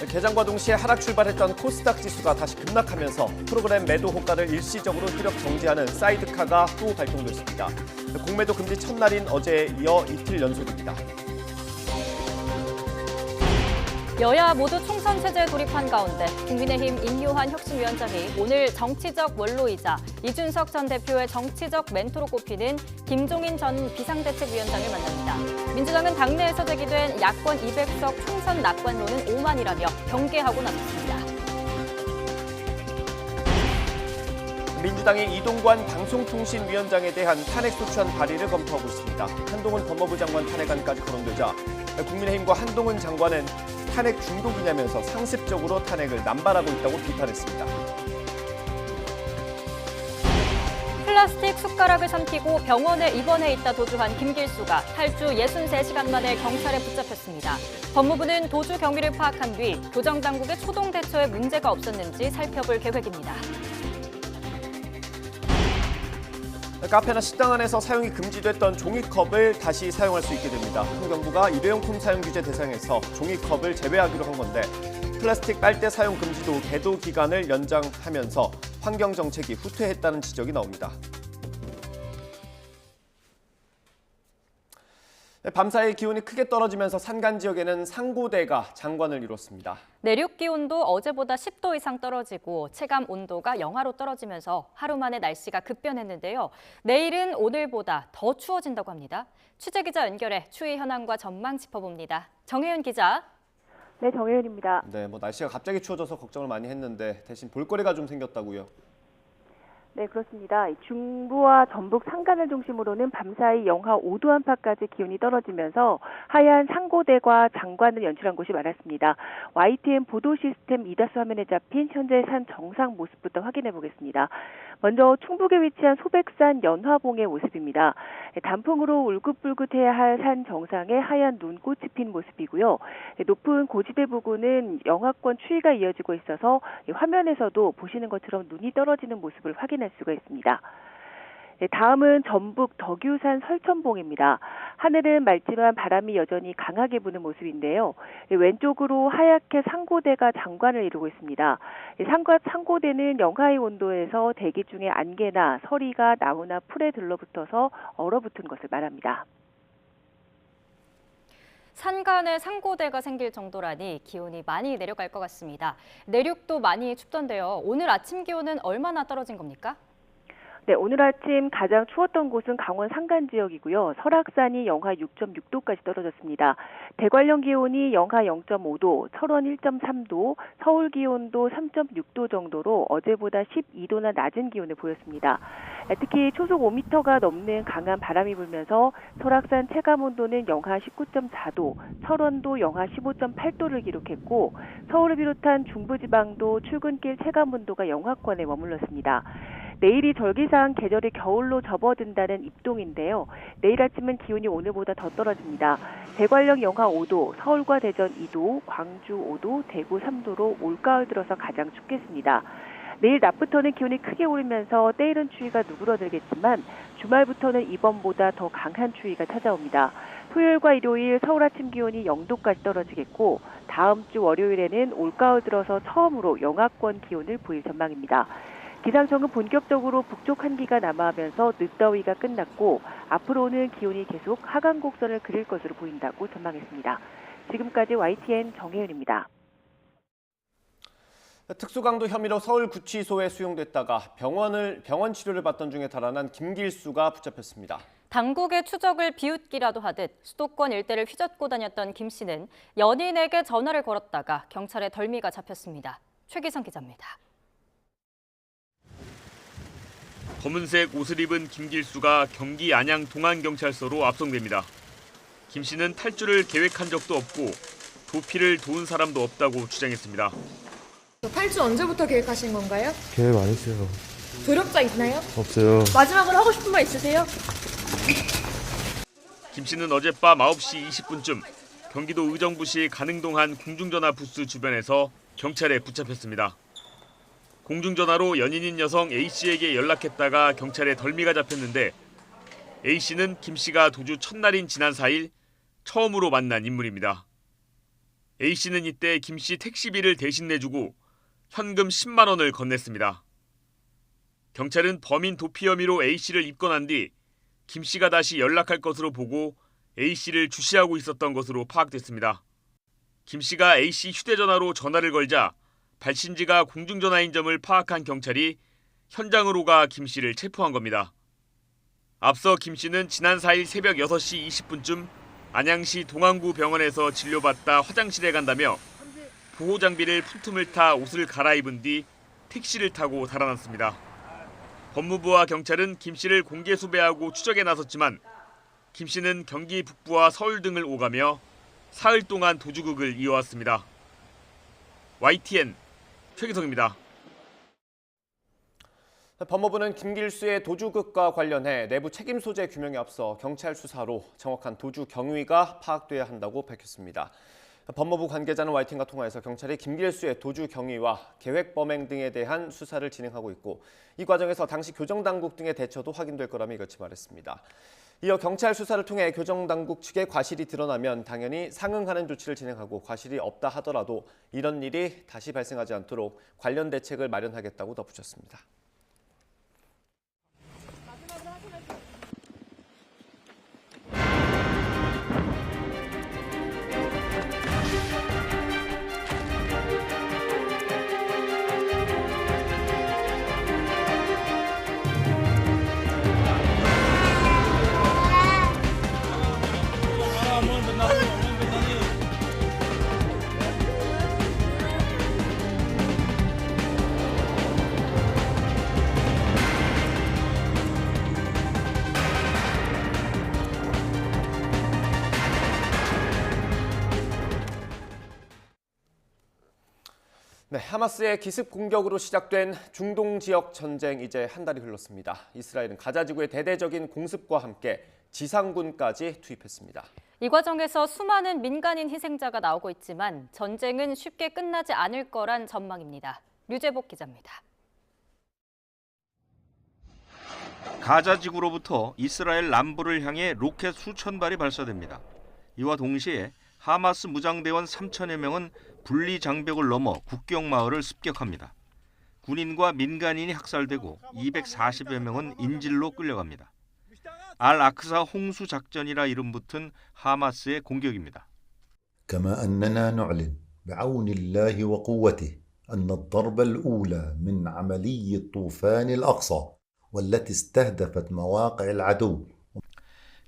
개장과 동시에 하락 출발했던 코스닥 지수가 다시 급락하면서 프로그램 매도 호가를 일시적으로 효력 정지하는 사이드카가 또 발동됐습니다. 공매도 금지 첫날인 어제에 이어 이틀 연속입니다. 여야 모두 총선 체제에 돌입한 가운데 국민의힘 인요한 혁신위원장이 오늘 정치적 원로이자 이준석 전 대표의 정치적 멘토로 꼽히는 김종인 전 비상대책위원장을 만납니다. 민주당은 당내에서 제기된 야권 200석 총선 낙관론은 오만이라며 경계하고 나섰습니다. 민주당이 이동관 방송통신위원장에 대한 탄핵소추안 발의를 검토하고 있습니다. 한동훈 법무부 장관 탄핵안까지 거론되자 국민의힘과 한동훈 장관은 탄핵 중독이냐면서 상습적으로 탄핵을 남발하고 있다고 비판했습니다. 플라스틱 숟가락을 삼키고 병원에 입원해 있다 도주한 김길수가 탈주 63시간 만에 경찰에 붙잡혔습니다. 법무부는 도주 경위를 파악한 뒤 교정당국의 초동 대처에 문제가 없었는지 살펴볼 계획입니다. 카페나 식당 안에서 사용이 금지됐던 종이컵을 다시 사용할 수 있게 됩니다. 환경부가 일회용품 사용 규제 대상에서 종이컵을 제외하기로 한 건데 플라스틱 빨대 사용 금지도 계도 기간을 연장하면서 환경 정책이 후퇴했다는 지적이 나옵니다. 밤사이 기온이 크게 떨어지면서 산간 지역에는 상고대가 장관을 이뤘습니다. 내륙 기온도 어제보다 10도 이상 떨어지고 체감 온도가 영하로 떨어지면서 하루 만에 날씨가 급변했는데요. 내일은 오늘보다 더 추워진다고 합니다. 취재기자 연결해 추위 현황과 전망 짚어봅니다. 정혜윤 기자. 네, 정혜윤입니다. 네, 날씨가 갑자기 추워져서 걱정을 많이 했는데 대신 볼거리가 좀 생겼다고요. 네, 그렇습니다. 중부와 전북 산간을 중심으로는 밤사이 영하 5도 안팎까지 기온이 떨어지면서 하얀 상고대과 장관을 연출한 곳이 많았습니다. YTN 보도 시스템 이다수 화면에 잡힌 현재 산 정상 모습부터 확인해 보겠습니다. 먼저 충북에 위치한 소백산 연화봉의 모습입니다. 단풍으로 울긋불긋해야 할 산 정상에 하얀 눈꽃이 핀 모습이고요. 높은 고지대 부근은 영하권 추위가 이어지고 있어서 화면에서도 보시는 것처럼 눈이 떨어지는 모습을 확인할 수가 있습니다. 다음은 전북 덕유산 설천봉입니다. 하늘은 맑지만 바람이 여전히 강하게 부는 모습인데요. 왼쪽으로 하얗게 상고대가 장관을 이루고 있습니다. 상고대는 영하의 온도에서 대기 중에 안개나 서리가 나무나 풀에 들러붙어서 얼어붙은 것을 말합니다. 산간에 상고대가 생길 정도라니 기온이 많이 내려갈 것 같습니다. 내륙도 많이 춥던데요. 오늘 아침 기온은 얼마나 떨어진 겁니까? 네, 오늘 아침 가장 추웠던 곳은 강원 산간 지역이고요. 설악산이 영하 6.6도까지 떨어졌습니다. 대관령 기온이 영하 0.5도, 철원 1.3도, 서울 기온도 3.6도 정도로 어제보다 12도나 낮은 기온을 보였습니다. 특히 초속 5m가 넘는 강한 바람이 불면서 설악산 체감온도는 영하 19.4도, 철원도 영하 15.8도를 기록했고 서울을 비롯한 중부지방도 출근길 체감온도가 영하권에 머물렀습니다. 내일이 절기상 계절이 겨울로 접어든다는 입동인데요. 내일 아침은 기온이 오늘보다 더 떨어집니다. 대관령 영하 5도, 서울과 대전 2도, 광주 5도, 대구 3도로 올가을 들어서 가장 춥겠습니다. 내일 낮부터는 기온이 크게 오르면서 때이른 추위가 누그러들겠지만 주말부터는 이번보다 더 강한 추위가 찾아옵니다. 토요일과 일요일 서울 아침 기온이 0도까지 떨어지겠고 다음 주 월요일에는 올가을 들어서 처음으로 영하권 기온을 보일 전망입니다. 기상청은 본격적으로 북쪽 한기가 남하하면서 늦더위가 끝났고 앞으로는 기온이 계속 하강 곡선을 그릴 것으로 보인다고 전망했습니다. 지금까지 YTN 정혜윤입니다. 특수강도 혐의로 서울구치소에 수용됐다가 병원 치료를 받던 중에 달아난 김길수가 붙잡혔습니다. 당국의 추적을 비웃기라도 하듯 수도권 일대를 휘젓고 다녔던 김 씨는 연인에게 전화를 걸었다가 경찰에 덜미가 잡혔습니다. 최기성 기자입니다. 검은색 옷을 입은 김길수가 경기 안양 동안경찰서로 압송됩니다. 김 씨는 탈주를 계획한 적도 없고 도피를 도운 사람도 없다고 주장했습니다. 탈주 언제부터 계획하신 건가요? 계획 안 했어요. 조력자 있나요? 없어요. 마지막으로 하고 싶은 말 있으세요? 김 씨는 어젯밤 9시 20분쯤 경기도 의정부시 가능동 한 공중전화 부스 주변에서 경찰에 붙잡혔습니다. 공중전화로 연인인 여성 A씨에게 연락했다가 경찰에 덜미가 잡혔는데 A씨는 김 씨가 도주 첫날인 지난 4일 처음으로 만난 인물입니다. A씨는 이때 김씨 택시비를 대신 내주고 현금 10만 원을 건넸습니다. 경찰은 범인 도피 혐의로 A씨를 입건한 뒤 김씨가 다시 연락할 것으로 보고 A씨를 주시하고 있었던 것으로 파악됐습니다. 김씨가 A씨 휴대전화로 전화를 걸자 발신지가 공중전화인 점을 파악한 경찰이 현장으로 가 김씨를 체포한 겁니다. 앞서 김씨는 지난 4일 새벽 6시 20분쯤 안양시 동안구 병원에서 진료받다 화장실에 간다며 보호장비를 푼틈을 타 옷을 갈아입은 뒤 택시를 타고 달아났습니다. 법무부와 경찰은 김씨를 공개 수배하고 추적에 나섰지만 김씨는 경기 북부와 서울 등을 오가며 사흘 동안 도주극을 이어왔습니다. YTN 최기성입니다. 법무부는 김길수의 도주극과 관련해 내부 책임 소재 규명에 앞서 경찰 수사로 정확한 도주 경위가 파악돼야 한다고 밝혔습니다. 법무부 관계자는 YTN과 통화해서 경찰이 김길수의 도주 경위와 계획 범행 등에 대한 수사를 진행하고 있고 이 과정에서 당시 교정당국 등의 대처도 확인될 거라며 이같이 말했습니다. 이어 경찰 수사를 통해 교정당국 측의 과실이 드러나면 당연히 상응하는 조치를 진행하고 과실이 없다 하더라도 이런 일이 다시 발생하지 않도록 관련 대책을 마련하겠다고 덧붙였습니다. 네, 하마스의 기습 공격으로 시작된 중동 지역 전쟁 이제 한 달이 흘렀습니다. 이스라엘은 가자 지구의 대대적인 공습과 함께 지상군까지 투입했습니다. 이 과정에서 수많은 민간인 희생자가 나오고 있지만 전쟁은 쉽게 끝나지 않을 거란 전망입니다. 류재복 기자입니다. 가자 지구로부터 이스라엘 남부를 향해 로켓 수천 발이 발사됩니다. 이와 동시에 하마스 무장대원 3천여 명은 분리 장벽을 넘어 국경 마을을 습격합니다. 군인과 민간인이 학살되고 240여 명은 인질로 끌려갑니다. 알-아크사 홍수 작전이라 이름 붙은 하마스의 공격입니다. كما أننا نعلن بعون الله وقوته أن الضربة الأولى من عملية طوفان الأقصى والتي استهدفت مواقع العدو.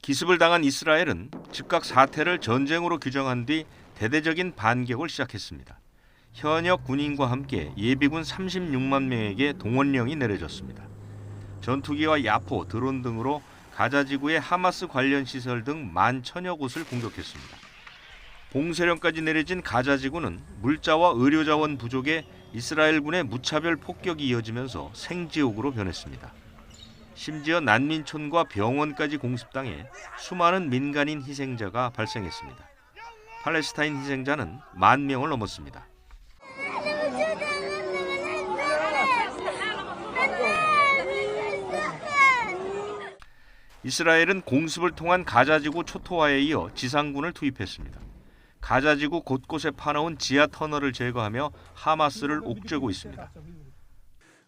기습을 당한 이스라엘은 즉각 사태를 전쟁으로 규정한 뒤 대대적인 반격을 시작했습니다. 현역 군인과 함께 예비군 36만 명에게 동원령이 내려졌습니다. 전투기와 야포, 드론 등으로 가자 지구의 하마스 관련 시설 등 11,000여 곳을 공격했습니다. 봉쇄령까지 내려진 가자 지구는 물자와 의료 자원 부족에 이스라엘군의 무차별 폭격이 이어지면서 생지옥으로 변했습니다. 심지어 난민촌과 병원까지 공습당해 수많은 민간인 희생자가 발생했습니다. 팔레스타인 희생자는 10,000명을 넘었습니다. 이스라엘은 공습을 통한 가자지구 초토화에 이어 지상군을 투입했습니다. 가자지구 곳곳에 파놓은 지하 터널을 제거하며 하마스를 옥죄고 있습니다.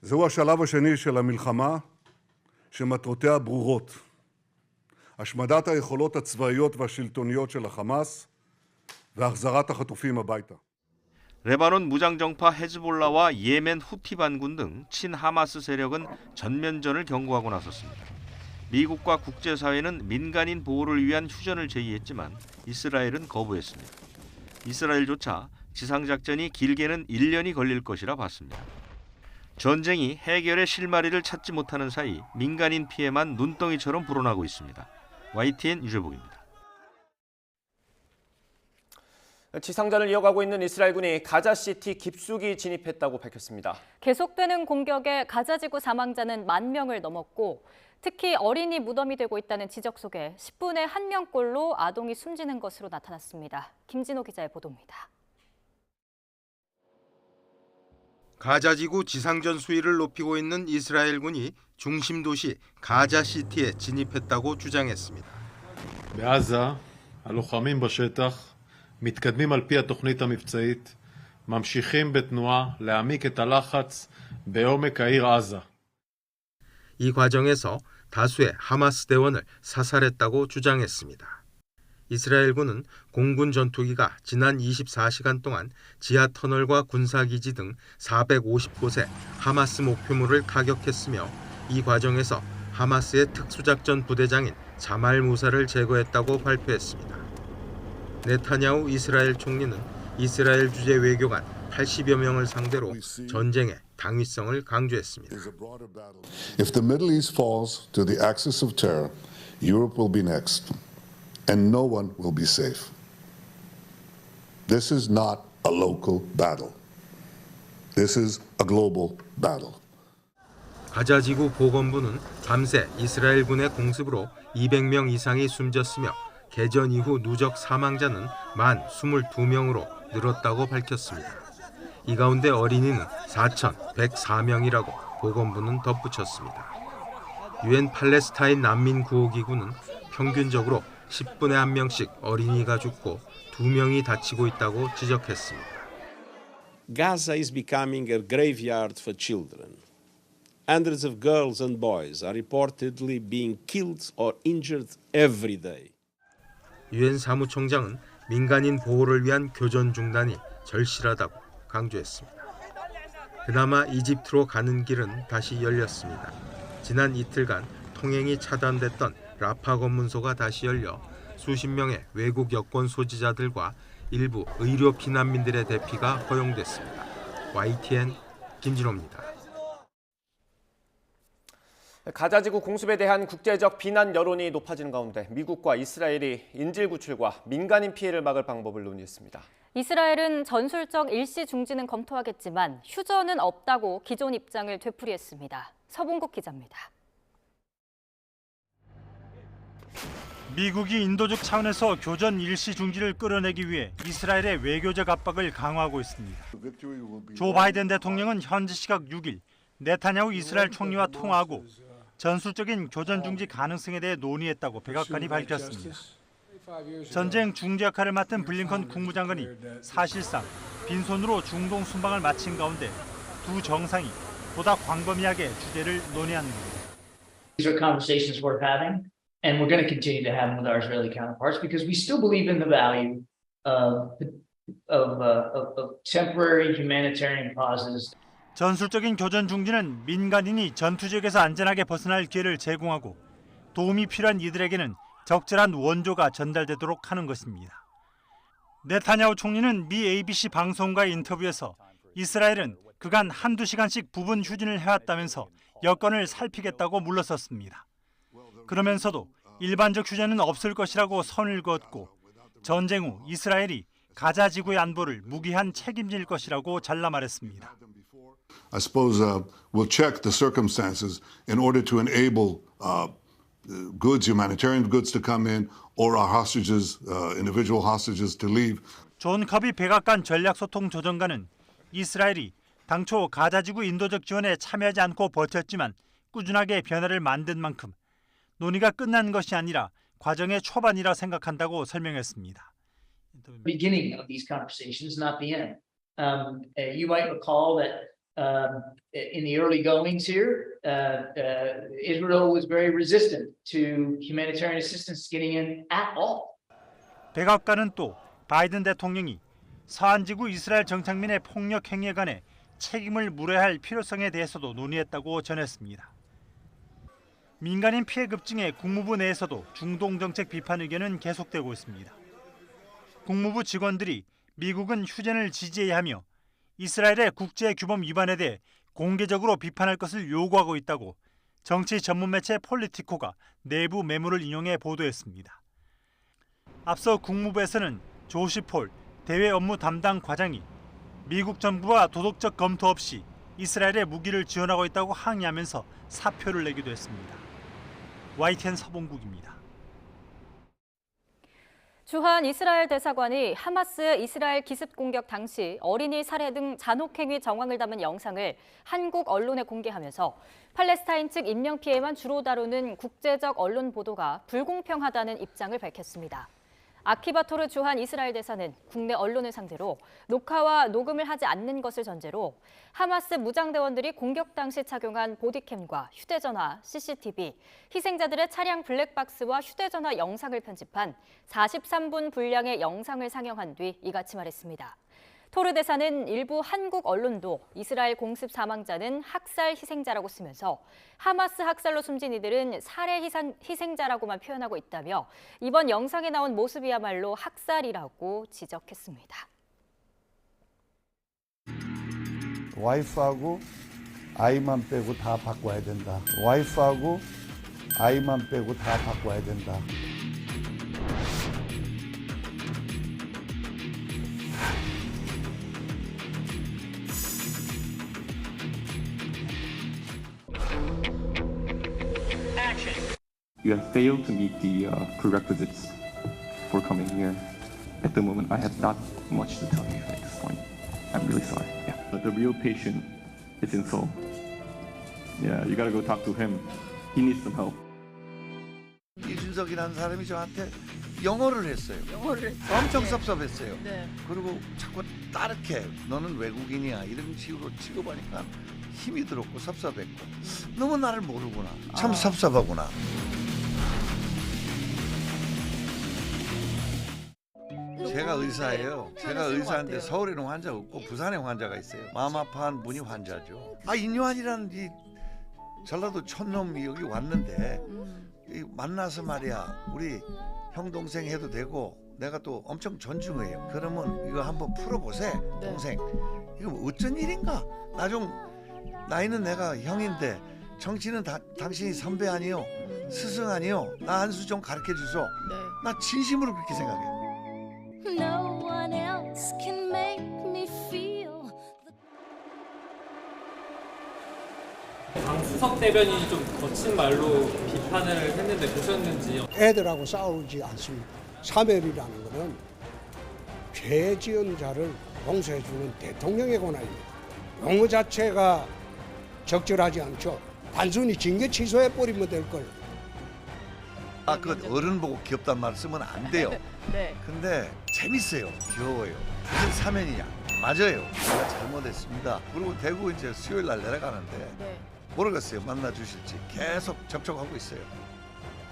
זהו השלב השני של המלחמה שמטרותיה ברורות. השמדת היכולות הצבאיות והשלטוניות של החמאס והחזרת החטופים הביתה. 레바논 무장정파 헤즈볼라와 예멘 후티 반군 등 친하마스 세력은 전면전을 경고하고 나섰습니다. 미국과 국제사회는 민간인 보호를 위한 휴전을 제의했지만 이스라엘은 거부했습니다. 이스라엘조차 지상작전이 길게는 1년이 걸릴 것이라 봤습니다. 전쟁이 해결의 실마리를 찾지 못하는 사이 민간인 피해만 눈덩이처럼 불어나고 있습니다. YTN 유재복입니다. 지상전을 이어가고 있는 이스라엘군이 가자시티 깊숙이 진입했다고 밝혔습니다. 계속되는 공격에 가자지구 사망자는 10,000명을 넘었고 특히 어린이 무덤이 되고 있다는 지적 속에 10분에 1명꼴로 아동이 숨지는 것으로 나타났습니다. 김진호 기자의 보도입니다. 가자지구 지상전 수위를 높이고 있는 이스라엘군이 중심 도시 가자시티에 진입했다고 주장했습니다. בעזה, הלוחמים בשטח מתקדמים על פי התוכנית המבצעית, ממשיכים בתנועה להעמיק את הלחץ בעומק העיר עזה. 이 과정에서 다수의 하마스 대원을 사살했다고 주장했습니다. 이스라엘군은 공군 전투기가 지난 24시간 동안 지하 터널과 군사기지 등 450곳의 하마스 목표물을 타격했으며 이 과정에서 하마스의 특수작전 부대장인 자말 무사를 제거했다고 발표했습니다. 네타냐후 이스라엘 총리는 이스라엘 주재 외교관 80여 명을 상대로 전쟁의 당위성을 강조했습니다. If the Middle East falls to the axis of terror, Europe will be next, and no one will be safe. This is not a local battle. This is a global battle. 가자지구 보건부는 밤새 이스라엘군의 공습으로 200명 이상이 숨졌으며 개전 이후 누적 사망자는 만 22명으로 늘었다고 밝혔습니다. 이 가운데 어린이는 4,104명이라고 보건부는 덧붙였습니다. 유엔 팔레스타인 난민 구호기구는 평균적으로 10분에 1명씩 어린이가 죽고 2명이 다치고 있다고 지적했습니다. Gaza is becoming a graveyard for children. Hundreds of girls and boys are reportedly being killed or injured every day. 유엔 사무총장은 민간인 보호를 위한 교전 중단이 절실하다고 강조했습니다. 그나마 이집트로 가는 길은 다시 열렸습니다. 지난 이틀간 통행이 차단됐던 라파 검문소가 다시 열려 수십 명의 외국 여권 소지자들과 일부 의료 피난민들의 대피가 허용됐습니다. YTN 김진호입니다. 가자지구 공습에 대한 국제적 비난 여론이 높아지는 가운데 미국과 이스라엘이 인질 구출과 민간인 피해를 막을 방법을 논의했습니다. 이스라엘은 전술적 일시 중지는 검토하겠지만 휴전은 없다고 기존 입장을 되풀이했습니다. 서봉국 기자입니다. 미국이 인도적 차원에서 교전 일시 중지를 끌어내기 위해 이스라엘의 외교적 압박을 강화하고 있습니다. 조 바이든 대통령은 현지 시각 6일 네타냐후 이스라엘 총리와 통화하고 전술적인 교전 중지 가능성에 대해 논의했다고 백악관이 밝혔습니다. 전쟁 중재 역할을 맡은 블링컨 국무장관이 사실상 빈손으로 중동 순방을 마친 가운데 두 정상이 보다 광범위하게 주제를 논의하는 겁니다. These are conversations worth having, and we're going to continue to have them with our Israeli counterparts because we still believe in the value of temporary humanitarian pauses. 전술적인 교전 중지는 민간인이 전투 지역에서 안전하게 벗어날 기회를 제공하고 도움이 필요한 이들에게는 적절한 원조가 전달되도록 하는 것입니다. 네타냐후 총리는 미 ABC 방송과의 인터뷰에서 이스라엘은 그간 한두 시간씩 부분 휴진을 해왔다면서 여건을 살피겠다고 물러섰습니다. 그러면서도 일반적 휴전은 없을 것이라고 선을 그었고 전쟁 후 이스라엘이 가자 지구의 안보를 무기한 책임질 것이라고 잘라 말했습니다. I suppose we'll check the circumstances in order to enable goods, humanitarian goods to come in, or our hostages, individual hostages to leave. 존 커비 백악관 전략소통조정관은 이스라엘이 당초 가자지구 인도적 지원에 참여하지 않고 버텼지만 꾸준하게 변화를 만든 만큼 논의가 끝난 것이 아니라 과정의 초반이라 생각한다고 설명했습니다. Beginning of these conversations, not the end. You might recall that in the early goings here, Israel was very resistant to humanitarian assistance getting in at all. 백악관은 또 바이든 대통령이 서한지구 이스라엘 정착민의 폭력 행위에 관해 책임을 물어야 할 필요성에 대해서도 논의했다고 전했습니다. 민간인 피해 급증에 국무부 내에서도 중동 정책 비판 의견은 계속되고 있습니다. 국무부 직원들이 미국은 휴전을 지지해야 하며 이스라엘의 국제 규범 위반에 대해 공개적으로 비판할 것을 요구하고 있다고 정치 전문 매체 폴리티코가 내부 메모를 인용해 보도했습니다. 앞서 국무부에서는 조시 폴 대외 업무 담당 과장이 미국 정부와 도덕적 검토 없이 이스라엘에 무기를 지원하고 있다고 항의하면서 사표를 내기도 했습니다. YTN 서봉국입니다. 주한 이스라엘 대사관이 하마스 이스라엘 기습 공격 당시 어린이 살해 등 잔혹행위 정황을 담은 영상을 한국 언론에 공개하면서 팔레스타인 측 인명피해만 주로 다루는 국제적 언론 보도가 불공평하다는 입장을 밝혔습니다. 아키바토르 주한 이스라엘 대사는 국내 언론을 상대로 녹화와 녹음을 하지 않는 것을 전제로 하마스 무장대원들이 공격 당시 착용한 보디캠과 휴대전화, CCTV, 희생자들의 차량 블랙박스와 휴대전화 영상을 편집한 43분 분량의 영상을 상영한 뒤 이같이 말했습니다. 토르 대사는 일부 한국 언론도 이스라엘 공습 사망자는 학살 희생자라고 쓰면서 하마스 학살로 숨진 이들은 살해 희생자라고만 표현하고 있다며 이번 영상에 나온 모습이야말로 학살이라고 지적했습니다. 와이프하고 아이만 빼고 다 바꿔야 된다. 와이프하고 아이만 빼고 다 바꿔야 된다. You have failed to meet the prerequisites for coming here. At the moment, I have not much to tell you at this point. I'm really sorry. Yeah. But the real patient is in Seoul. Yeah, you gotta go talk to him. He needs some help. 이준석이라는 사람이 저한테 영어를 했어요. 엄청 섭섭했어요. 네. 그리고 자꾸 따르게 너는 외국인이야 이런 식으로 취급하니까 힘이 들었고 섭섭했고 너무 나를 모르구나. 참 섭섭하구나. 제가 의사예요. 제가 의사인데 서울에는 환자가 없고 부산에 환자가 있어요. 마음 아파한 분이 환자죠. 인요한이라는 이 전라도 촌놈이 여기 왔는데 이 만나서 말이야 우리 형 동생 해도 되고 내가 또 엄청 존중해요. 그러면 이거 한번 풀어보세 동생. 이거 어쩐 일인가? 나이는 내가 형인데 정치는 당신이 선배 아니요 스승 아니요 나 한 수 좀 가르쳐 주소. 나 진심으로 그렇게 생각해요. No one else can make me feel. 강수석 대변인이 좀 거친 말로 비판을 했는데 보셨는지? 애들하고 싸우지 않습니다. 사멸이라는 것은 죄 지은 자를 용서해주는 대통령의 권한입니다. 용어 자체가 적절하지 않죠. 단순히 징계 취소해버리면 될 걸. 그 어른 보고 귀엽단 말 쓰면 안 돼요. 네. 근데 재밌어요. 귀여워요. 무슨 사면이냐? 맞아요. 제가 잘못했습니다. 그리고 대구 이제 수요일 날 내려가는데 모르겠어요. 만나 주실지 계속 접촉하고 있어요.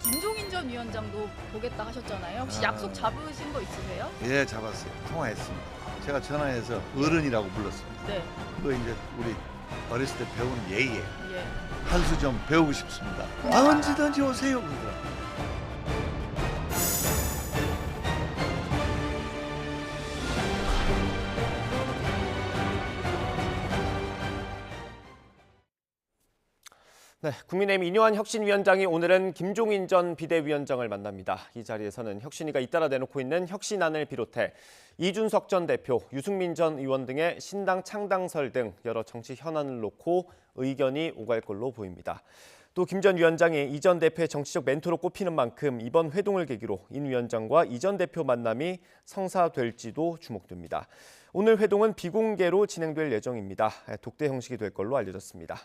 김종인 전 위원장도 보겠다 하셨잖아요. 혹시 약속 잡으신 거 있으세요? 예, 잡았어요. 통화했습니다. 제가 전화해서 어른이라고 불렀습니다. 네. 그거 이제 우리 어렸을 때 배운 예의에 예. 한 수 좀 배우고 싶습니다. 언제든지 오세요. 그러더라고요. 네, 국민의힘 인요한 혁신위원장이 오늘은 김종인 전 비대위원장을 만납니다. 이 자리에서는 혁신위가 잇따라 내놓고 있는 혁신안을 비롯해 이준석 전 대표, 유승민 전 의원 등의 신당 창당설 등 여러 정치 현안을 놓고 의견이 오갈 걸로 보입니다. 또 김 전 위원장이 이 전 대표의 정치적 멘토로 꼽히는 만큼 이번 회동을 계기로 인 위원장과 이 전 대표 만남이 성사될지도 주목됩니다. 오늘 회동은 비공개로 진행될 예정입니다. 독대 형식이 될 걸로 알려졌습니다.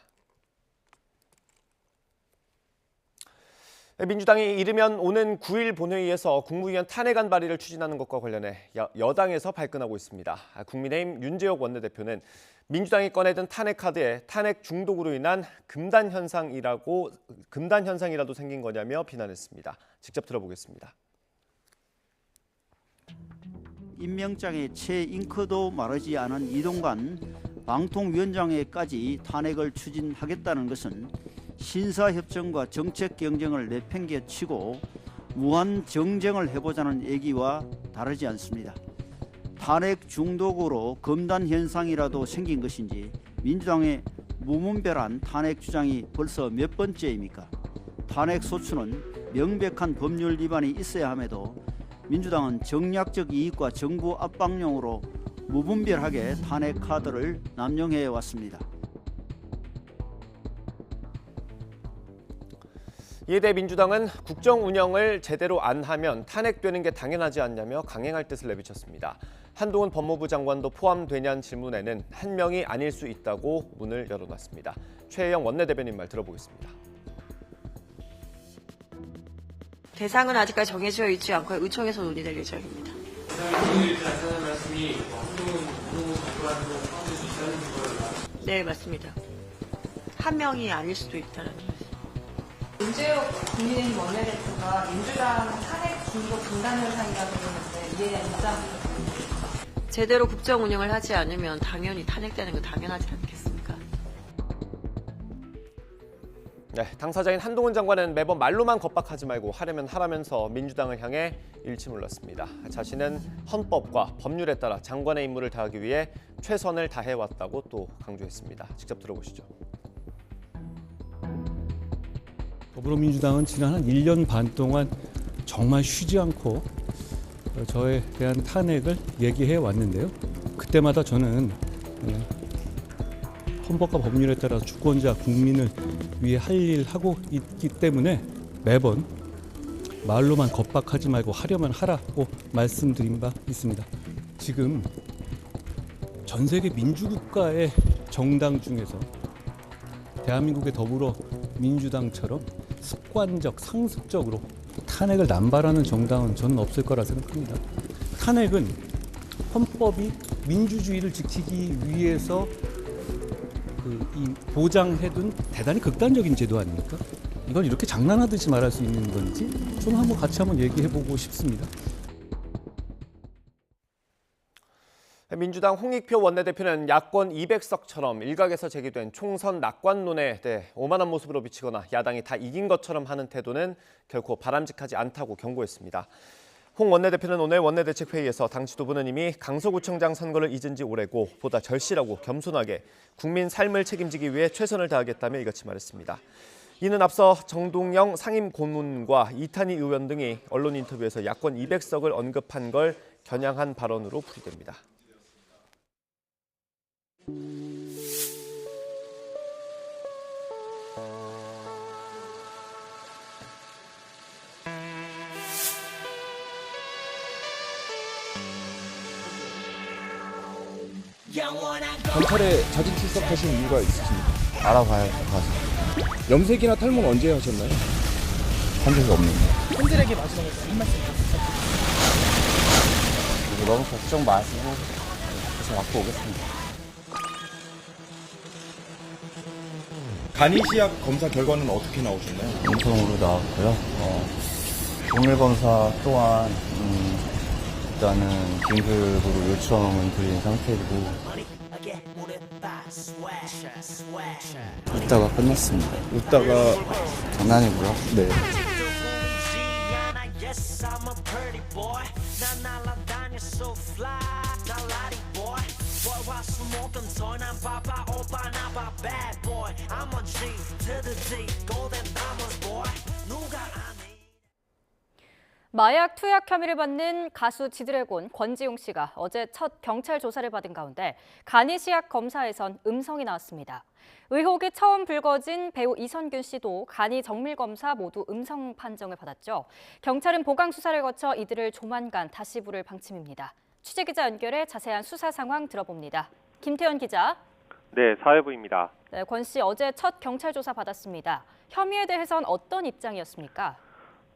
민주당이 이르면 오는 9일 본회의에서 국무위원 탄핵안 발의를 추진하는 것과 관련해 여당에서 발끈하고 있습니다. 국민의힘 윤재옥 원내대표는 민주당이 꺼내든 탄핵 카드에 탄핵 중독으로 인한 금단 현상이라도 생긴 거냐며 비난했습니다. 직접 들어보겠습니다. 임명장에 채 잉크도 마르지 않은 이동관 방통위원장에까지 탄핵을 추진하겠다는 것은 신사협정과 정책 경쟁을 내팽개치고 무한 정쟁을 해보자는 얘기와 다르지 않습니다. 탄핵 중독으로 금단 현상이라도 생긴 것인지 민주당의 무분별한 탄핵 주장이 벌써 몇 번째입니까? 탄핵 소추는 명백한 법률 위반이 있어야 함에도 민주당은 정략적 이익과 정부 압박용으로 무분별하게 탄핵 카드를 남용해 왔습니다. 이에 대해 민주당은 국정 운영을 제대로 안 하면 탄핵되는 게 당연하지 않냐며 강행할 뜻을 내비쳤습니다. 한동훈 법무부 장관도 포함되냐는 질문에는 한 명이 아닐 수 있다고 문을 열어놨습니다. 최혜영 원내대변인 말 들어보겠습니다. 대상은 아직까지 정해져 있지 않고 의총에서 논의될 예정입니다. 네, 맞습니다. 한 명이 아닐 수도 있다는 말씀. 문재욱 국민의힘 원내대표가 민주당 탄핵 중도 중단 현상이라고 그러는데 이에 대한 입장 부탁드립니다. 제대로 국정 운영을 하지 않으면 당연히 탄핵되는 건 당연하지 않겠습니까? 네, 당사자인 한동훈 장관은 매번 말로만 겁박하지 말고 하려면 하라면서 민주당을 향해 일침을렀습니다. 자신은 헌법과 법률에 따라 장관의 임무를 다하기 위해 최선을 다해왔다고 또 강조했습니다. 직접 들어보시죠. 더불어민주당은 지난 한 1년 반 동안 정말 쉬지 않고 저에 대한 탄핵을 얘기해 왔는데요. 그때마다 저는 헌법과 법률에 따라 주권자 국민을 위해 할 일 하고 있기 때문에 매번 말로만 겁박하지 말고 하려면 하라고 말씀드린 바 있습니다. 지금 전 세계 민주국가의 정당 중에서 대한민국의 더불어민주당처럼 습관적, 상습적으로 탄핵을 남발하는 정당은 저는 없을 거라 생각합니다. 탄핵은 헌법이 민주주의를 지키기 위해서 이 보장해둔 대단히 극단적인 제도 아닙니까? 이걸 이렇게 장난하듯이 말할 수 있는 건지 저는 같이 한번 얘기해보고 싶습니다. 민주당 홍익표 원내대표는 야권 200석처럼 일각에서 제기된 총선 낙관론에 대해 오만한 모습으로 비치거나 야당이 다 이긴 것처럼 하는 태도는 결코 바람직하지 않다고 경고했습니다. 홍 원내대표는 오늘 원내대책회의에서 당 지도부는 이미 강서구청장 선거를 잊은 지 오래고 보다 절실하고 겸손하게 국민 삶을 책임지기 위해 최선을 다하겠다며 이같이 말했습니다. 이는 앞서 정동영 상임고문과 이탄희 의원 등이 언론 인터뷰에서 야권 200석을 언급한 걸 겨냥한 발언으로 풀이됩니다. 경찰에 자진 출석하신 이유가 있으십니까? 알아봐야 될 것 같습니다. 염색이나 탈모는 언제 하셨나요? 한 적이 없는데. 팬들에게 마지막으로 한 말씀 부탁드립니다. 너무 걱정 마시고 계속 갖고 오겠습니다. 간이시약 검사 결과는 어떻게 나오셨나요? 음성으로 나왔고요. 오늘 검사 또한 일단은 긴급으로 요청을 드린 상태이고 웃다가 끝났습니다. 웃다가 장난이고요. 네. 마약 투약 혐의를 받는 가수 지드래곤 권지용 씨가 어제 첫 경찰 조사를 받은 가운데 간이시약 검사에선 음성이 나왔습니다. 의혹이 처음 불거진 배우 이선균 씨도 간이 정밀 검사 모두 음성 판정을 받았죠. 경찰은 보강 수사를 거쳐 이들을 조만간 다시 부를 방침입니다. 취재기자 연결해 자세한 수사 상황 들어봅니다. 김태현 기자. 네, 사회부입니다. 네, 권 씨 어제 첫 경찰 조사 받았습니다. 혐의에 대해선 어떤 입장이었습니까?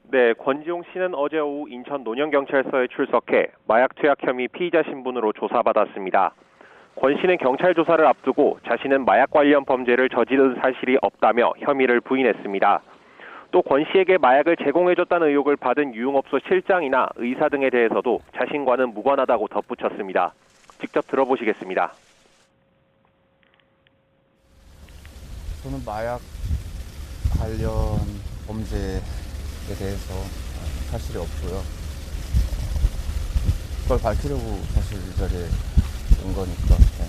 네, 권지용 씨는 어제 오후 인천 논현경찰서에 출석해 마약 투약 혐의 피의자 신분으로 조사받았습니다. 권 씨는 경찰 조사를 앞두고 자신은 마약 관련 범죄를 저지른 사실이 없다며 혐의를 부인했습니다. 또 권 씨에게 마약을 제공해줬다는 의혹을 받은 유흥업소 실장이나 의사 등에 대해서도 자신과는 무관하다고 덧붙였습니다. 직접 들어보시겠습니다. 저는 마약 관련 범죄에 대해서 사실이 없고요. 그걸 밝히려고 사실 이 자리에 온 거니까. 네.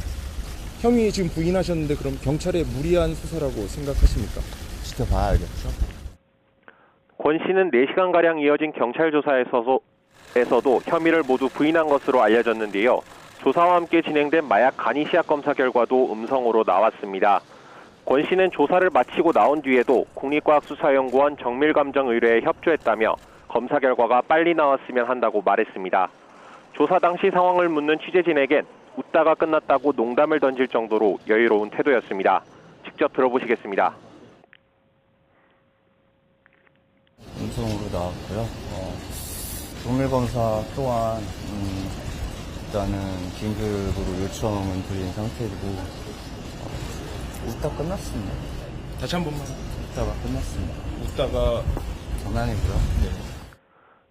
혐의 지금 부인하셨는데 그럼 경찰의 무리한 수사라고 생각하십니까? 지켜봐야 알겠죠. 권 씨는 4시간가량 이어진 경찰 조사에서도 혐의를 모두 부인한 것으로 알려졌는데요. 조사와 함께 진행된 마약 간이시약 검사 결과도 음성으로 나왔습니다. 권 씨는 조사를 마치고 나온 뒤에도 국립과학수사연구원 정밀감정의뢰에 협조했다며 검사 결과가 빨리 나왔으면 한다고 말했습니다. 조사 당시 상황을 묻는 취재진에겐 웃다가 끝났다고 농담을 던질 정도로 여유로운 태도였습니다. 직접 들어보시겠습니다. 음성으로 나왔고요. 정밀검사 또한 일단은 긴급으로 요청은 드린 상태이고 웃다 끝났습니다. 다시 한 번만. 웃다가 끝났습니다. 웃다가 장난이고요. 네.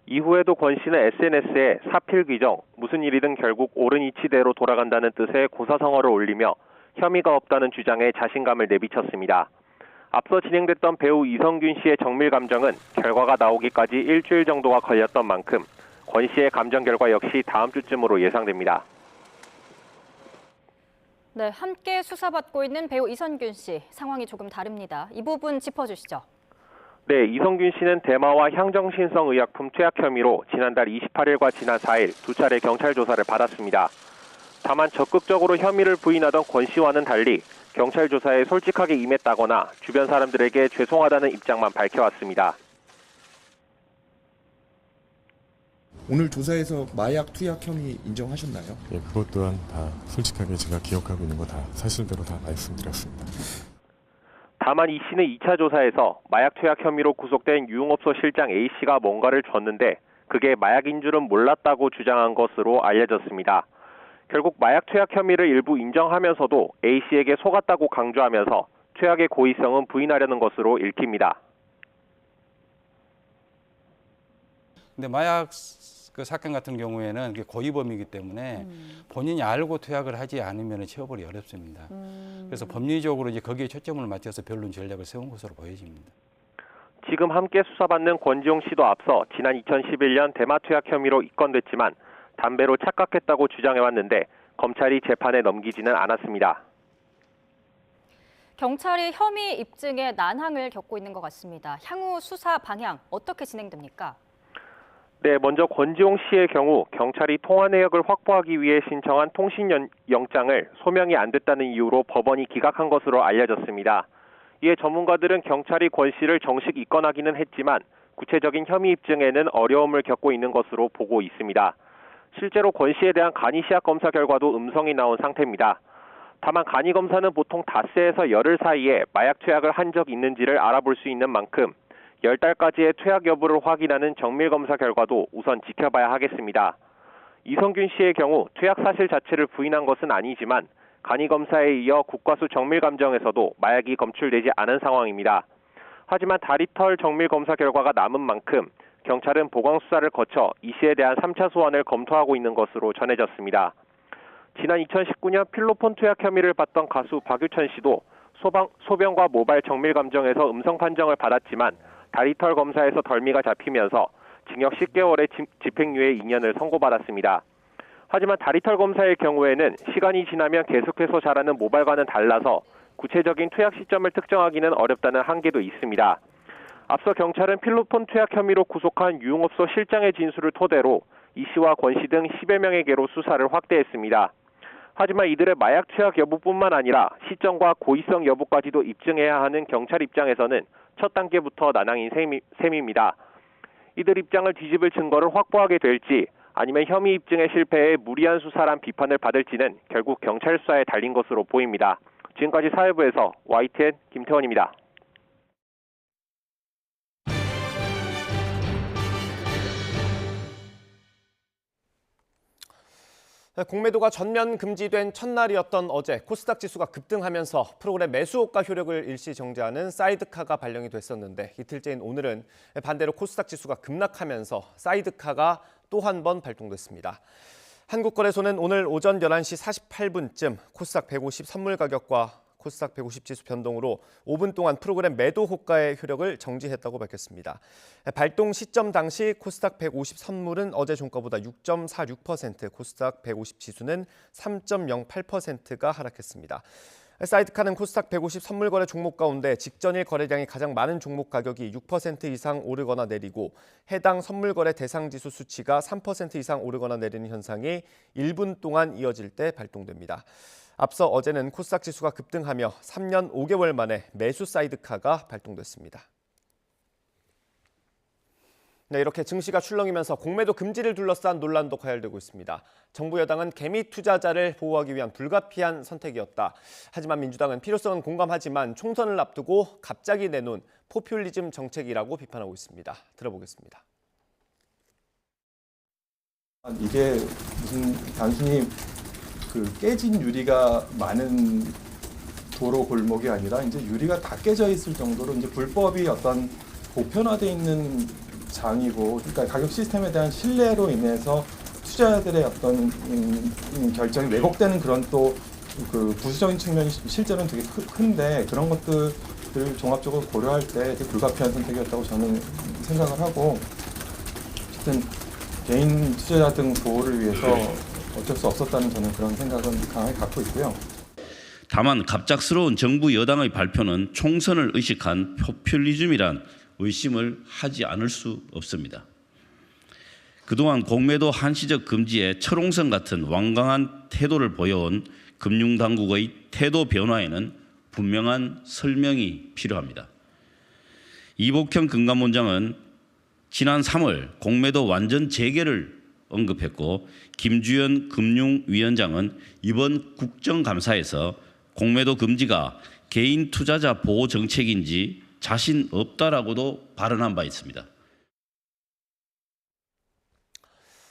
이후에도 권 씨는 SNS에 사필 규정, 무슨 일이든 결국 옳은 이치대로 돌아간다는 뜻의 고사성어를 올리며 혐의가 없다는 주장에 자신감을 내비쳤습니다. 앞서 진행됐던 배우 이성균 씨의 정밀 감정은 결과가 나오기까지 일주일 정도가 걸렸던 만큼 권 씨의 감정 결과 역시 다음 주쯤으로 예상됩니다. 네, 함께 수사받고 있는 배우 이성균 씨, 상황이 조금 다릅니다. 이 부분 짚어주시죠. 네, 이성균 씨는 대마와 향정신성 의약품 투약 혐의로 지난달 28일과 지난 4일 두 차례 경찰 조사를 받았습니다. 다만 적극적으로 혐의를 부인하던 권 씨와는 달리 경찰 조사에 솔직하게 임했다거나 주변 사람들에게 죄송하다는 입장만 밝혀왔습니다. 오늘 조사에서 마약 투약 혐의 인정하셨나요? 예, 그것 또한 다 솔직하게 제가 기억하고 있는 거 다 사실대로 다 말씀드렸습니다. 다만 이 씨는 2차 조사에서 마약 투약 혐의로 구속된 유흥업소 실장 A씨가 뭔가를 줬는데 그게 마약인 줄은 몰랐다고 주장한 것으로 알려졌습니다. 결국 마약 투약 혐의를 일부 인정하면서도 A씨에게 속았다고 강조하면서 투약의 고의성은 부인하려는 것으로 읽힙니다. 근데 마약 그 사건 같은 경우에는 그게 고의범이기 때문에 본인이 알고 투약을 하지 않으면 처벌이 어렵습니다. 그래서 법리적으로 이제 거기에 초점을 맞춰서 변론 전략을 세운 것으로 보여집니다. 지금 함께 수사받는 권지용 씨도 앞서 지난 2011년 대마 투약 혐의로 입건됐지만 담배로 착각했다고 주장해왔는데 검찰이 재판에 넘기지는 않았습니다. 경찰이 혐의 입증에 난항을 겪고 있는 것 같습니다. 향후 수사 방향 어떻게 진행됩니까? 네, 먼저 권지용 씨의 경우 경찰이 통화 내역을 확보하기 위해 신청한 통신영장을 소명이 안 됐다는 이유로 법원이 기각한 것으로 알려졌습니다. 이에 전문가들은 경찰이 권 씨를 정식 입건하기는 했지만 구체적인 혐의 입증에는 어려움을 겪고 있는 것으로 보고 있습니다. 실제로 권 씨에 대한 간이 시약 검사 결과도 음성이 나온 상태입니다. 다만 간이 검사는 보통 닷새에서 열흘 사이에 마약 투약을 한 적 있는지를 알아볼 수 있는 만큼 10달까지의 투약 여부를 확인하는 정밀 검사 결과도 우선 지켜봐야 하겠습니다. 이성균 씨의 경우 투약 사실 자체를 부인한 것은 아니지만 간이 검사에 이어 국과수 정밀 감정에서도 마약이 검출되지 않은 상황입니다. 하지만 다리털 정밀 검사 결과가 남은 만큼 경찰은 보강 수사를 거쳐 이 씨에 대한 3차 소환을 검토하고 있는 것으로 전해졌습니다. 지난 2019년 필로폰 투약 혐의를 받던 가수 박유천 씨도 소변과 모발 정밀 감정에서 음성 판정을 받았지만 다리털 검사에서 덜미가 잡히면서 징역 10개월의 집행유예 2년을 선고받았습니다. 하지만 다리털 검사의 경우에는 시간이 지나면 계속해서 자라는 모발과는 달라서 구체적인 투약 시점을 특정하기는 어렵다는 한계도 있습니다. 앞서 경찰은 필로폰 투약 혐의로 구속한 유흥업소 실장의 진술을 토대로 이 씨와 권 씨 등 10여 명에게로 수사를 확대했습니다. 하지만 이들의 마약 투약 여부뿐만 아니라 시점과 고의성 여부까지도 입증해야 하는 경찰 입장에서는 첫 단계부터 난항인 셈입니다. 이들 입장을 뒤집을 증거를 확보하게 될지 아니면 혐의 입증에 실패해 무리한 수사란 비판을 받을지는 결국 경찰 수사에 달린 것으로 보입니다. 지금까지 사회부에서 YTN 김태원입니다. 공매도가 전면 금지된 첫날이었던 어제 코스닥 지수가 급등하면서 프로그램 매수호가 효력을 일시 정지하는 사이드카가 발령이 됐었는데 이틀째인 오늘은 반대로 코스닥 지수가 급락하면서 사이드카가 또 한 번 발동됐습니다. 한국거래소는 오늘 오전 11시 48분쯤 코스닥 150 선물 가격과 코스닥 150 지수 변동으로 5분 동안 프로그램 매도 호가의 효력을 정지했다고 밝혔습니다. 발동 시점 당시 코스닥 150 선물은 어제 종가보다 6.46%, 코스닥 150 지수는 3.08%가 하락했습니다. 사이드카는 코스닥 150 선물 거래 종목 가운데 직전일 거래량이 가장 많은 종목 가격이 6% 이상 오르거나 내리고 해당 선물 거래 대상 지수 수치가 3% 이상 오르거나 내리는 현상이 1분 동안 이어질 때 발동됩니다. 앞서 어제는 코스닥 지수가 급등하며 3년 5개월 만에 매수 사이드카가 발동됐습니다. 네, 이렇게 증시가 출렁이면서 공매도 금지를 둘러싼 논란도 가열되고 있습니다. 정부 여당은 개미 투자자를 보호하기 위한 불가피한 선택이었다. 하지만 민주당은 필요성은 공감하지만 총선을 앞두고 갑자기 내놓은 포퓰리즘 정책이라고 비판하고 있습니다. 들어보겠습니다. 이게 무슨 단순히 깨진 유리가 많은 도로 골목이 아니라 이제 유리가 다 깨져 있을 정도로 이제 불법이 어떤 보편화돼 있는 장이고, 그러니까 가격 시스템에 대한 신뢰로 인해서 투자자들의 어떤 결정이 왜곡되는 그런 또 부수적인 측면이 실제로는 되게 큰데, 그런 것들을 종합적으로 고려할 때 불가피한 선택이었다고 저는 생각을 하고, 어쨌든 개인 투자자 등 보호를 위해서 어쩔 수 없었다는 저는 그런 생각은 강하게 갖고 있고요. 다만 갑작스러운 정부 여당의 발표는 총선을 의식한 포퓰리즘이란 의심을 하지 않을 수 없습니다. 그동안 공매도 한시적 금지에 철옹성 같은 완강한 태도를 보여온 금융당국의 태도 변화에는 분명한 설명이 필요합니다. 이복형 금감원장은 지난 3월 공매도 완전 재개를 언급했고, 김주연 금융위원장은 이번 국정감사에서 공매도 금지가 개인 투자자 보호 정책인지 자신 없다라고도 발언한 바 있습니다.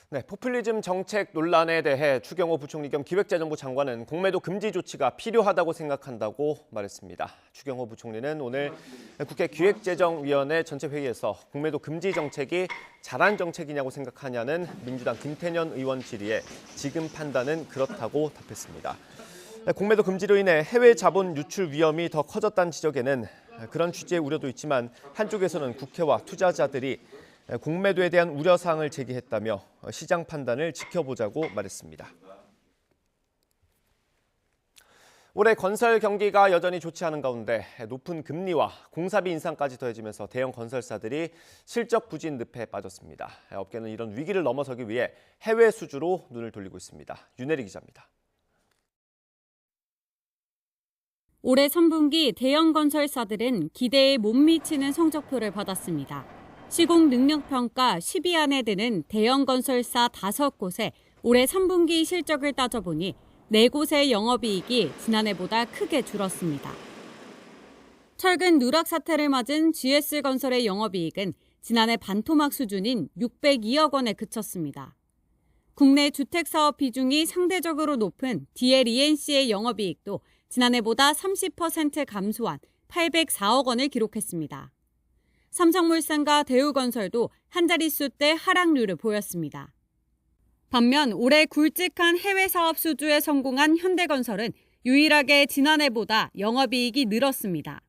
네, 포퓰리즘 정책 논란에 대해 추경호 부총리 겸 기획재정부 장관은 공매도 금지 조치가 필요하다고 생각한다고 말했습니다. 추경호 부총리는 오늘 국회 기획재정위원회 전체 회의에서 공매도 금지 정책이 잘한 정책이냐고 생각하냐는 민주당 김태년 의원 질의에 지금 판단은 그렇다고 답했습니다. 공매도 금지로 인해 해외 자본 유출 위험이 더 커졌다는 지적에는 그런 취지의 우려도 있지만, 한쪽에서는 국회와 투자자들이 공매도에 대한 우려사항을 제기했다며 시장 판단을 지켜보자고 말했습니다. 올해 건설 경기가 여전히 좋지 않은 가운데 높은 금리와 공사비 인상까지 더해지면서 대형 건설사들이 실적 부진 늪에 빠졌습니다. 업계는 이런 위기를 넘어서기 위해 해외 수주로 눈을 돌리고 있습니다. 윤혜리 기자입니다. 올해 3분기 대형 건설사들은 기대에 못 미치는 성적표를 받았습니다. 시공 능력 평가 10위 안에 드는 대형 건설사 5곳에 올해 3분기 실적을 따져보니 4곳의 영업이익이 지난해보다 크게 줄었습니다. 최근 누락 사태를 맞은 GS건설의 영업이익은 지난해 반토막 수준인 602억 원에 그쳤습니다. 국내 주택사업 비중이 상대적으로 높은 DLENC의 영업이익도 지난해보다 30% 감소한 804억 원을 기록했습니다. 삼성물산과 대우건설도 한 자릿수대 하락률을 보였습니다. 반면 올해 굵직한 해외 사업 수주에 성공한 현대건설은 유일하게 지난해보다 영업이익이 늘었습니다.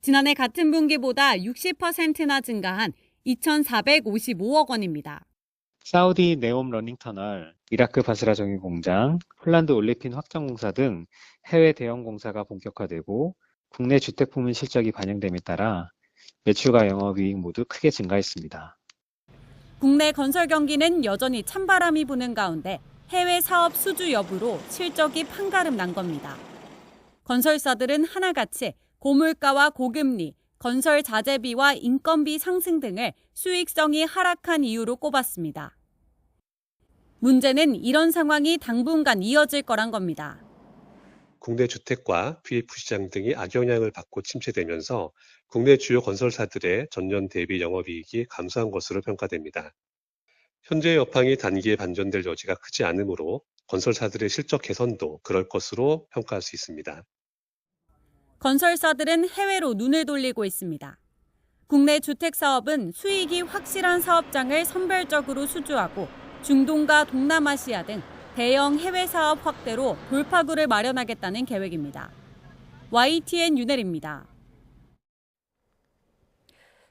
지난해 같은 분기보다 60%나 증가한 2,455억 원입니다. 사우디 네옴 러닝터널, 이라크 바스라 정유공장, 홀란드 올리핀 확장공사 등 해외 대형 공사가 본격화되고 국내 주택 부문 실적이 반영됨에 따라 매출과 영업이익 모두 크게 증가했습니다. 국내 건설 경기는 여전히 찬바람이 부는 가운데 해외 사업 수주 여부로 실적이 판가름 난 겁니다. 건설사들은 하나같이 고물가와 고금리, 건설 자재비와 인건비 상승 등을 수익성이 하락한 이유로 꼽았습니다. 문제는 이런 상황이 당분간 이어질 거란 겁니다. 국내 주택과 VF 시장 등이 악영향을 받고 침체되면서 국내 주요 건설사들의 전년 대비 영업이익이 감소한 것으로 평가됩니다. 현재 여파이 단기에 반전될 여지가 크지 않으므로 건설사들의 실적 개선도 그럴 것으로 평가할 수 있습니다. 건설사들은 해외로 눈을 돌리고 있습니다. 국내 주택사업은 수익이 확실한 사업장을 선별적으로 수주하고 중동과 동남아시아 등 대형 해외 사업 확대로 돌파구를 마련하겠다는 계획입니다. YTN 윤혜리입니다.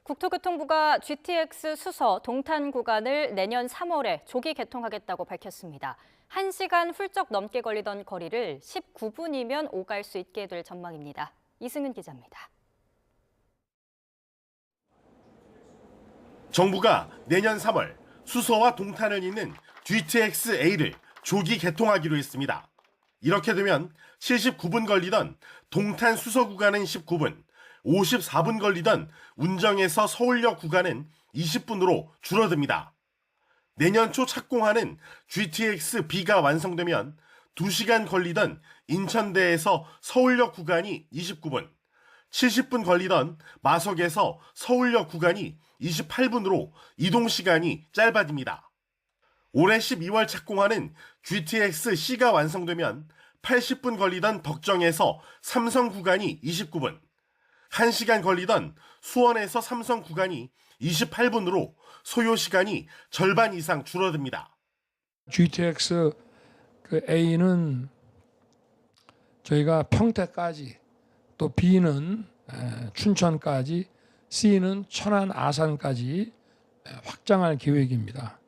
국토교통부가 GTX 수서 동탄 구간을 내년 3월에 조기 개통하겠다고 밝혔습니다. 1시간 훌쩍 넘게 걸리던 거리를 19분이면 오갈 수 있게 될 전망입니다. 이승은 기자입니다. 정부가 내년 3월 수서와 동탄을 잇는 GTX-A를 조기 개통하기로 했습니다. 이렇게 되면 79분 걸리던 동탄 수서 구간은 19분, 54분 걸리던 운정에서 서울역 구간은 20분으로 줄어듭니다. 내년 초 착공하는 GTX B가 완성되면 2시간 걸리던 인천대에서 서울역 구간이 29분, 70분 걸리던 마석에서 서울역 구간이 28분으로 이동 시간이 짧아집니다. 올해 12월 착공하는 GTX C가 완성되면 80분 걸리던 덕정에서 삼성 구간이 29분, 1시간 걸리던 수원에서 삼성 구간이 28분으로 소요 시간이 절반 이상 줄어듭니다. GTX A는 저희가 평택까지, 또 B는 춘천까지, C는 천안 아산까지 확장할 계획입니다.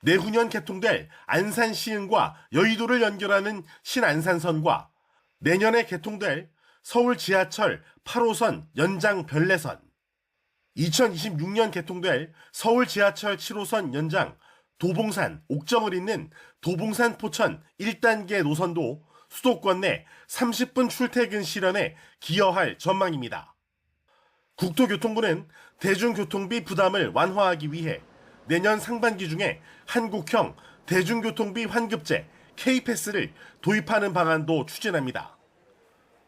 내후년 개통될 안산 시흥과 여의도를 연결하는 신안산선과 내년에 개통될 서울 지하철 8호선 연장 별내선, 2026년 개통될 서울 지하철 7호선 연장 도봉산, 옥정을 잇는 도봉산 포천 1단계 노선도 수도권 내 30분 출퇴근 실현에 기여할 전망입니다. 국토교통부는 대중교통비 부담을 완화하기 위해 내년 상반기 중에 한국형 대중교통비 환급제 K패스를 도입하는 방안도 추진합니다.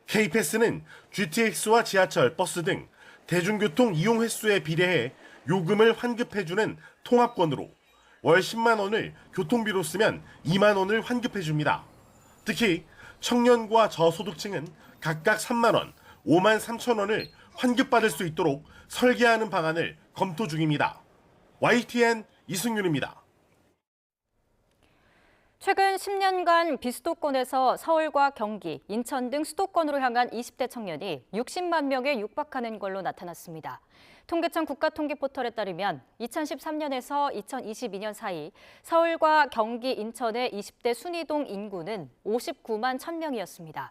K패스는 GTX와 지하철, 버스 등 대중교통 이용 횟수에 비례해 요금을 환급해주는 통합권으로 월 10만 원을 교통비로 쓰면 2만 원을 환급해줍니다. 특히 청년과 저소득층은 각각 3만 원, 5만 3천 원을 환급받을 수 있도록 설계하는 방안을 검토 중입니다. YTN 이승윤입니다. 최근 10년간 비수도권에서 서울과 경기, 인천 등 수도권으로 향한 20대 청년이 60만 명에 육박하는 걸로 나타났습니다. 통계청 국가통계포털에 따르면 2013년에서 2022년 사이 서울과 경기, 인천의 20대 순이동 인구는 59만 1,000명이었습니다.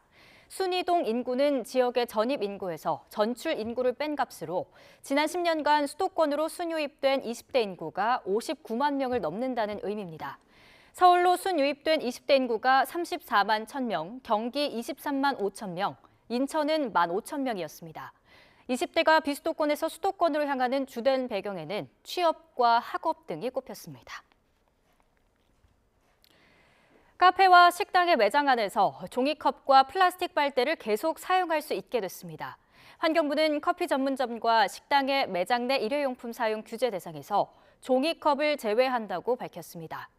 순이동 인구는 지역의 전입 인구에서 전출 인구를 뺀 값으로 지난 10년간 수도권으로 순유입된 20대 인구가 59만 명을 넘는다는 의미입니다. 서울로 순유입된 20대 인구가 34만 1,000명, 경기 23만 5천 명, 인천은 1만 5천 명이었습니다. 20대가 비수도권에서 수도권으로 향하는 주된 배경에는 취업과 학업 등이 꼽혔습니다. 카페와 식당의 매장 안에서 종이컵과 플라스틱 빨대를 계속 사용할 수 있게 됐습니다. 환경부는 커피 전문점과 식당의 매장 내 일회용품 사용 규제 대상에서 종이컵을 제외한다고 밝혔습니다.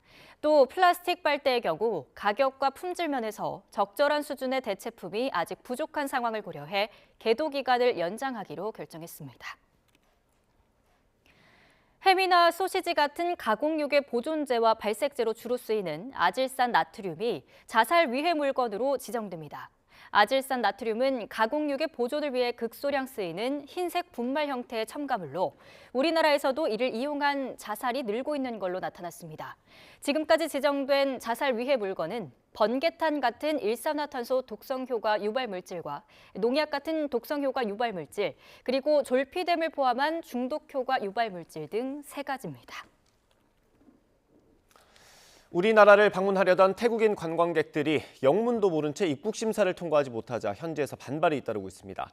또 플라스틱 빨대의 경우 가격과 품질 면에서 적절한 수준의 대체품이 아직 부족한 상황을 고려해 계도 기간을 연장하기로 결정했습니다. 햄이나 소시지 같은 가공육의 보존제와 발색제로 주로 쓰이는 아질산 나트륨이 자살 위해 물건으로 지정됩니다. 아질산 나트륨은 가공육의 보존을 위해 극소량 쓰이는 흰색 분말 형태의 첨가물로 우리나라에서도 이를 이용한 자살이 늘고 있는 걸로 나타났습니다. 지금까지 지정된 자살 위해 물건은 번개탄 같은 일산화탄소 독성 효과 유발 물질과 농약 같은 독성 효과 유발 물질, 그리고 졸피뎀을 포함한 중독 효과 유발 물질 등 3가지입니다. 우리나라를 방문하려던 태국인 관광객들이 영문도 모른 채 입국 심사를 통과하지 못하자 현지에서 반발이 잇따르고 있습니다.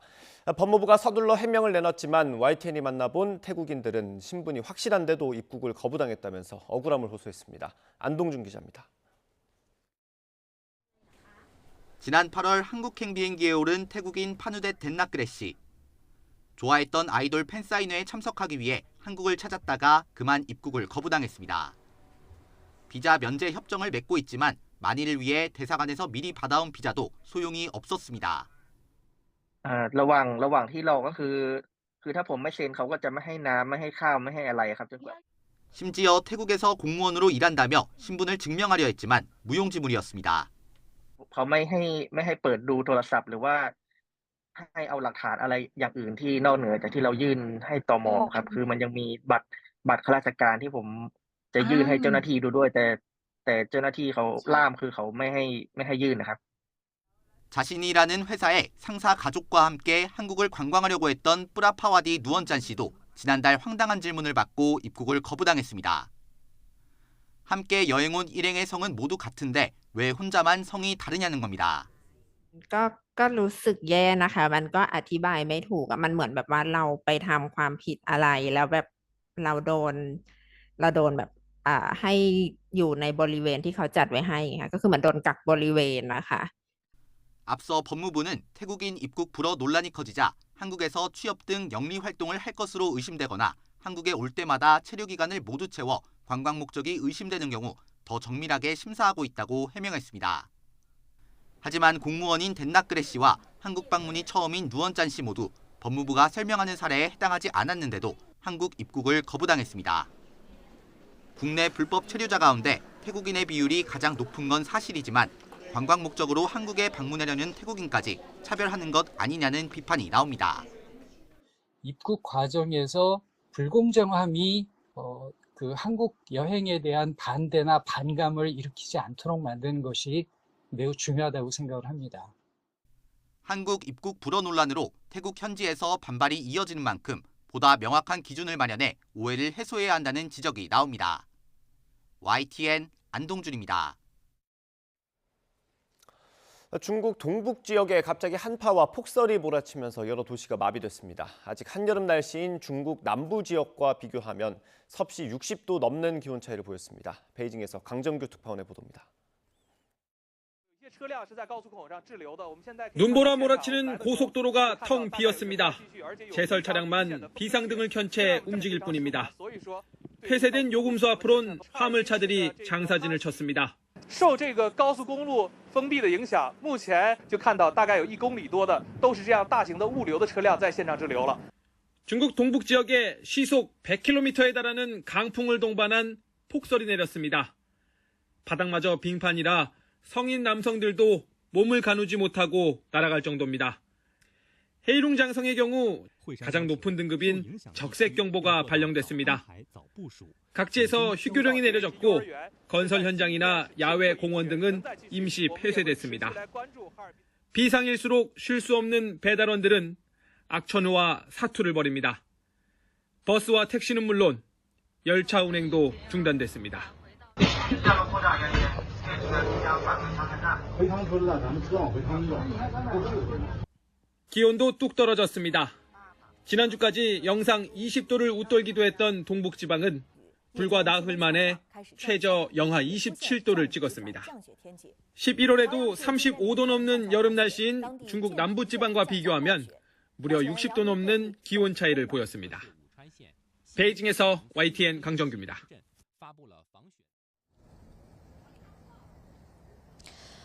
법무부가 서둘러 해명을 내놨지만 YTN이 만나본 태국인들은 신분이 확실한데도 입국을 거부당했다면서 억울함을 호소했습니다. 안동준 기자입니다. 지난 8월 한국행 비행기에 오른 태국인 파누댓 덴나크레 씨. 좋아했던 아이돌 팬사인회에 참석하기 위해 한국을 찾았다가 그만 입국을 거부당했습니다. 비자 면제 협정을 맺고 있지만 만일을 위해 대사관에서 미리 받아온 비자도 소용이 없었습니다. ระหว่างที่รอก็คือถ้าผมไม่เซ็นเขาก็จะไม่ให้น้ำไม่ให้ข้าวไม่ให้อะไรครับจนกว่า 심지어 태국에서 공무원으로 일한다며 신분을 증명하려 했지만 무용지물이었습니다. เขาไม่ให้เปิดดูโทรศัพท์หรือว่าให้เอาหลักฐานอะไรอย่างอื่นที่นอกเหนือจากที่เรายื่นให้ตม.ครับคือมันยังมีบัตรข้าราชการที่ผมจะยื่นให้เจ้าหน้าที่ดูด้วยแต่เจ้าหน้าที่เขาล่ามคือเขาไม่ให้ยื่นนะครับ 자신이 일하는 회사의 상사 가족과 함께 한국을 관광하려고 했던 뿌라파와디 누원짠 씨도 지난달 황당한 질문을 받고 입국을 거부당했습니다. 함께 여행 온 일행의 성은 모두 같은데 왜 혼자만 성이 다르냐는 겁니다. ก็รู้สึกแย่นะคะมันก็อธิบายไม่ถูกมันเหมือนแบบว่าเราไปทำความผิดอะไรแล้วแบบ เราโดนแบบให้อยู่ในบริเวณที่เขาจัดไว้ให้ค่ะก็คือเหมือนโดนกักบริเวณนะคะ 앞서 법무부는 태국인 입국 불허 논란이 커지자 한국에서 취업 등 영리 활동을 할 것으로 의심되거나 한국에 올 때마다 체류 기간을 모두 채워 관광 목적이 의심되는 경우 더 정밀하게 심사하고 있다고 해명했습니다. 하지만 공무원인 덴나크레 씨와 한국 방문이 처음인 누언짠 씨 모두 법무부가 설명하는 사례에 해당하지 않았는데도 한국 입국을 거부당했습니다. 국내 불법 체류자 가운데 태국인의 비율이 가장 높은 건 사실이지만 관광 목적으로 한국에 방문하려는 태국인까지 차별하는 것 아니냐는 비판이 나옵니다. 입국 과정에서 불공정함이 그 한국 여행에 대한 반대나 반감을 일으키지 않도록 만드는 것이 매우 중요하다고 생각을 합니다. 한국 입국 불허 논란으로 태국 현지에서 반발이 이어지는 만큼 보다 명확한 기준을 마련해 오해를 해소해야 한다는 지적이 나옵니다. YTN 안동준입니다. 중국 동북 지역에 갑자기 한파와 폭설이 몰아치면서 여러 도시가 마비됐습니다. 아직 한여름 날씨인 중국 남부 지역과 비교하면 섭씨 60도 넘는 기온 차이를 보였습니다. 베이징에서 강정규 특파원의 보도입니다. 눈보라 몰아치는 고속도로가 텅 비었습니다. 제설 차량만 비상등을 켠 채 움직일 뿐입니다. 폐쇄된 요금소 앞으론 화물차들이 장사진을 쳤습니다. 受这个高速公路封闭的影响，目前就看到大概有1公里多的都是这样大型的物流的车辆在线上滞留了。 중국 동북 지역에 시속 100km에 달하는 강풍을 동반한 폭설이 내렸습니다. 바닥마저 빙판이라 성인 남성들도 몸을 가누지 못하고 날아갈 정도입니다. 헤이룽 장성의 경우 가장 높은 등급인 적색경보가 발령됐습니다. 각지에서 휴교령이 내려졌고 건설 현장이나 야외 공원 등은 임시 폐쇄됐습니다. 비상일수록 쉴 수 없는 배달원들은 악천후와 사투를 벌입니다. 버스와 택시는 물론 열차 운행도 중단됐습니다. 기온도 뚝 떨어졌습니다. 지난주까지 영상 20도를 웃돌기도 했던 동북지방은 불과 나흘 만에 최저 영하 27도를 찍었습니다. 11월에도 35도 넘는 여름 날씨인 중국 남부지방과 비교하면 무려 60도 넘는 기온 차이를 보였습니다. 베이징에서 YTN 강정규입니다.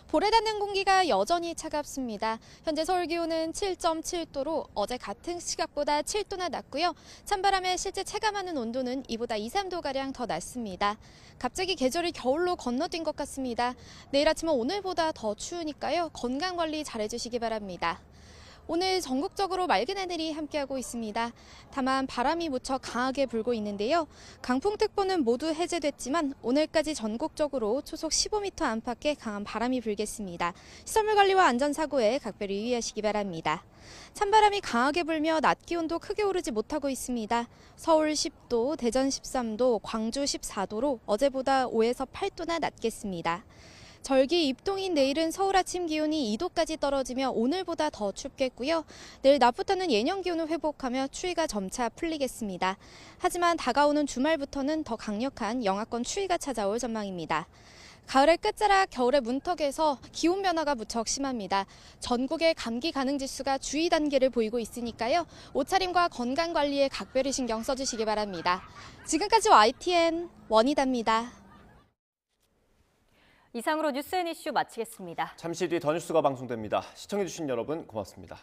볼에 닿는 공기가 여전히 차갑습니다. 현재 서울 기온은 7.7도로 어제 같은 시각보다 7도나 낮고요. 찬바람에 실제 체감하는 온도는 이보다 2, 3도가량 더 낮습니다. 갑자기 계절이 겨울로 건너뛴 것 같습니다. 내일 아침은 오늘보다 더 추우니까요. 건강관리 잘해주시기 바랍니다. 오늘 전국적으로 맑은 하늘이 함께하고 있습니다. 다만 바람이 무척 강하게 불고 있는데요. 강풍특보는 모두 해제됐지만 오늘까지 전국적으로 초속 15m 안팎의 강한 바람이 불겠습니다. 시설물 관리와 안전사고에 각별히 유의하시기 바랍니다. 찬바람이 강하게 불며 낮 기온도 크게 오르지 못하고 있습니다. 서울 10도, 대전 13도, 광주 14도로 어제보다 5에서 8도나 낮겠습니다. 절기 입동인 내일은 서울 아침 기온이 2도까지 떨어지며 오늘보다 더 춥겠고요. 내일 낮부터는 예년 기온을 회복하며 추위가 점차 풀리겠습니다. 하지만 다가오는 주말부터는 더 강력한 영하권 추위가 찾아올 전망입니다. 가을의 끝자락 겨울의 문턱에서 기온 변화가 무척 심합니다. 전국의 감기 가능 지수가 주의 단계를 보이고 있으니까요. 옷차림과 건강관리에 각별히 신경 써주시기 바랍니다. 지금까지 YTN 원희다입니다. 이상으로 뉴스앤이슈 마치겠습니다. 잠시 뒤 더 뉴스가 방송됩니다. 시청해주신 여러분 고맙습니다.